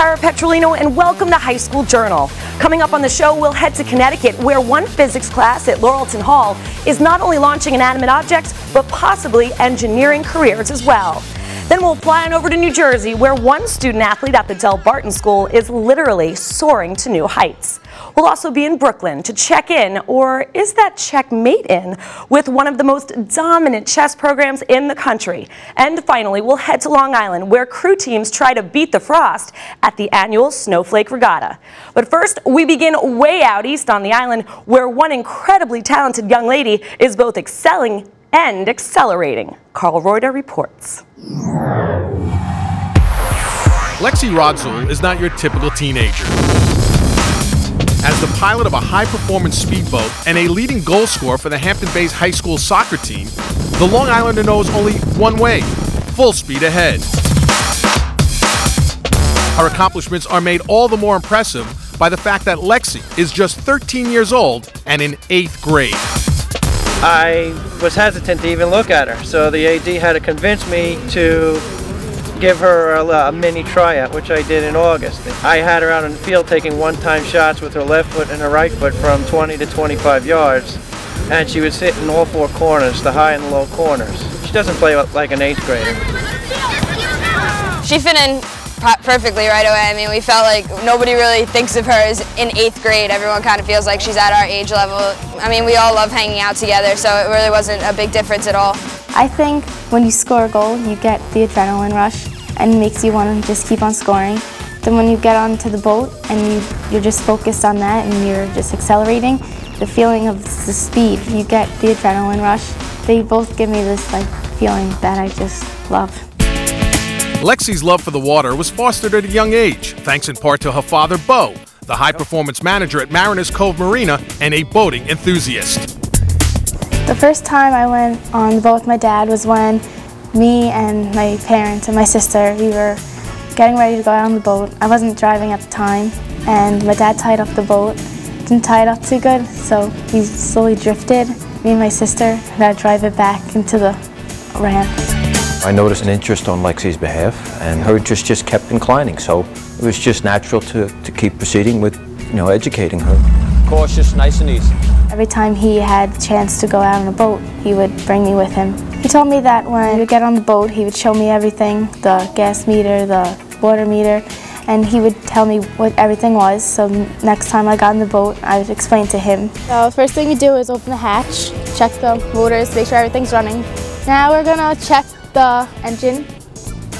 Tara Petrolino, and welcome to High School Journal. Coming up on the show, we'll head to Connecticut, where one physics class at Laurelton Hall is not only launching inanimate objects, but possibly engineering careers as well. Then we'll fly on over to New Jersey, where one student athlete at the Del Barton School is literally soaring to new heights. We'll also be in Brooklyn to check in, or is that checkmate in, with one of the most dominant chess programs in the country. And finally, we'll head to Long Island, where crew teams try to beat the frost at the annual Snowflake Regatta. But first, we begin way out east on the island, where one incredibly talented young lady is both excelling and accelerating. Carl Reuter reports. Lexi Rodzul is not your typical teenager. As the pilot of a high-performance speedboat and a leading goal scorer for the Hampton Bays High School soccer team, the Long Islander knows only one way: full speed ahead. Her accomplishments are made all the more impressive by the fact that Lexi is just 13 years old and in 8th grade. I was hesitant to even look at her, so the AD had to convince me to give her a mini tryout, which I did in August. I had her out in the field taking one-time shots with her left foot and her right foot from 20 to 25 yards, and she was hitting all four corners, the high and the low corners. She doesn't play like an 8th grader. She fit in perfectly right away. I mean, we felt like nobody really thinks of her as in 8th grade. Everyone kind of feels like she's at our age level. I mean, we all love hanging out together, so it really wasn't a big difference at all. I think when you score a goal, you get the adrenaline rush and it makes you want to just keep on scoring. Then when you get onto the boat and you're just focused on that and you're just accelerating, the feeling of the speed, you get the adrenaline rush. They both give me this feeling that I just love. Lexi's love for the water was fostered at a young age, thanks in part to her father, Bo, the high-performance manager at Mariners Cove Marina and a boating enthusiast. The first time I went on the boat with my dad was when me and my parents and my sister, we were getting ready to go out on the boat. I wasn't driving at the time, and my dad tied up the boat. Didn't tie it up too good, so we slowly drifted. Me and my sister had to drive it back into the ramp. I noticed an interest on Lexi's behalf, and her interest just kept inclining, so it was just natural to keep proceeding with, educating her. Cautious, nice and easy. Every time he had the chance to go out on a boat, he would bring me with him. He told me that when we would get on the boat, he would show me everything, the gas meter, the water meter, and he would tell me what everything was, so next time I got on the boat, I would explain to him. So the first thing we do is open the hatch, check the motors, make sure everything's running. Now we're gonna check the engine.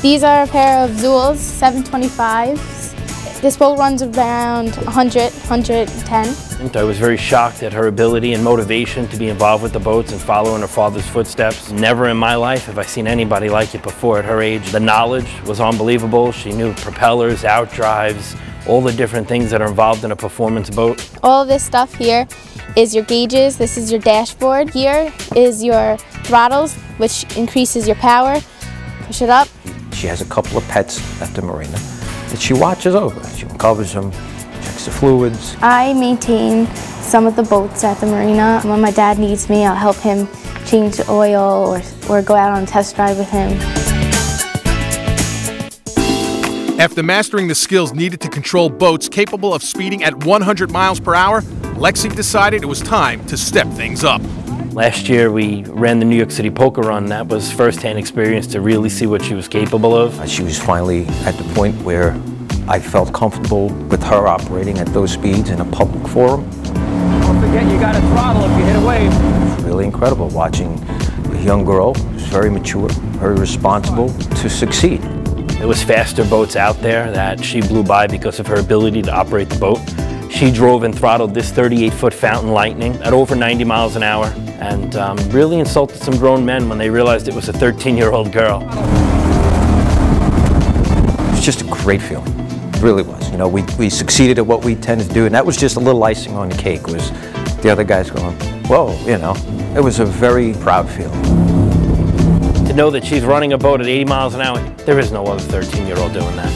These are a pair of Zuul's 725s. This boat runs around 100, 110. I was very shocked at her ability and motivation to be involved with the boats and follow in her father's footsteps. Never in my life have I seen anybody like it before at her age. The knowledge was unbelievable. She knew propellers, outdrives, all the different things that are involved in a performance boat. All of this stuff here is your gauges. This is your dashboard. Here is your throttles, which increases your power. Push it up. She has a couple of pets at the marina that she watches over. She covers them, checks the fluids. I maintain some of the boats at the marina. When my dad needs me, I'll help him change the oil or go out on a test drive with him. After mastering the skills needed to control boats capable of speeding at 100 miles per hour, Lexi decided it was time to step things up. Last year we ran the New York City Poker Run. That was first-hand experience to really see what she was capable of. She was finally at the point where I felt comfortable with her operating at those speeds in a public forum. Don't forget you got to throttle if you hit a wave. It's really incredible watching a young girl who's very mature, very responsible, to succeed. There was faster boats out there that she blew by because of her ability to operate the boat. She drove and throttled this 38-foot Fountain Lightning at over 90 miles an hour and really insulted some grown men when they realized it was a 13-year-old girl. It was just a great feeling. It really was. We succeeded at what we tend to do, and that was just a little icing on the cake, was the other guys going, whoa, It was a very proud feeling. To know that she's running a boat at 80 miles an hour, there is no other 13-year-old doing that.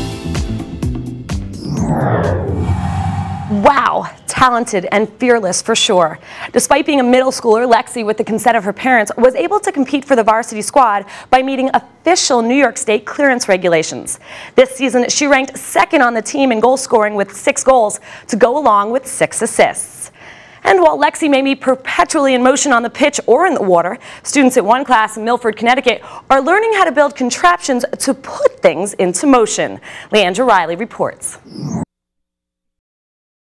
Wow, talented and fearless for sure. Despite being a middle schooler, Lexi, with the consent of her parents, was able to compete for the varsity squad by meeting official New York State clearance regulations. This season, she ranked second on the team in goal scoring with 6 goals to go along with 6 assists. And while Lexi may be perpetually in motion on the pitch or in the water, students at one class in Milford, Connecticut are learning how to build contraptions to put things into motion. Leandra Riley reports.